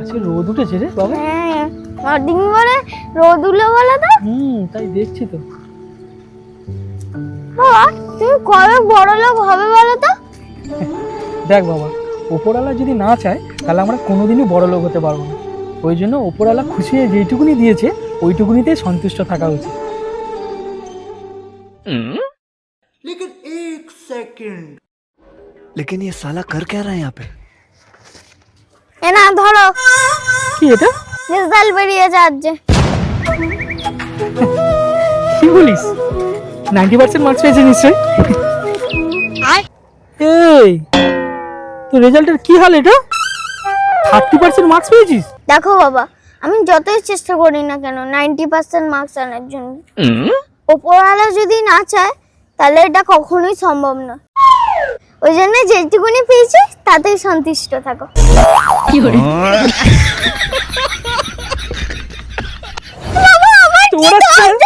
আজকে রোদ উঠেছে রে বাবা। হ্যাঁ মর্নিং বলে রোদ উঠলো বলে তো। তাই দেখছি তো। বাবা তুমি কবে বড় লোক হবে বলো তো? দেখ বাবা, ওপরওয়ালা যদি না চায় তাহলে আমরা কোনোদিনই বড় লোক হতে পারবো না। ওই জন্য ওপরওয়ালা খুশি হয়ে যেইটুকুনি দিয়েছে ওইটুকুনিতে সন্তুষ্ট থাকা উচিত। लेकिन एक सेकंड लेकिन ये साला कर क्या रहा है यहाँ पे? এ না ধরো, কি এটা? রেজাল্ট বেরিয়েছে আজকে। কি বলিস? 90% মার্কস পেয়েছে নিশ্চয়? এই তো রেজাল্টের কি হাল এটা? 30% মার্কস পেয়েছিস? দেখো বাবা, আমি যতই চেষ্টা করি না কেন 90% মার্কস আনার জন্য, ওপরওয়ালা যদি না চায় তাহলে এটা কখনোই সম্ভব না। ওই জন্য যেটুকুনি পেয়েছি তাতেই সন্তুষ্ট থাকো। তোরা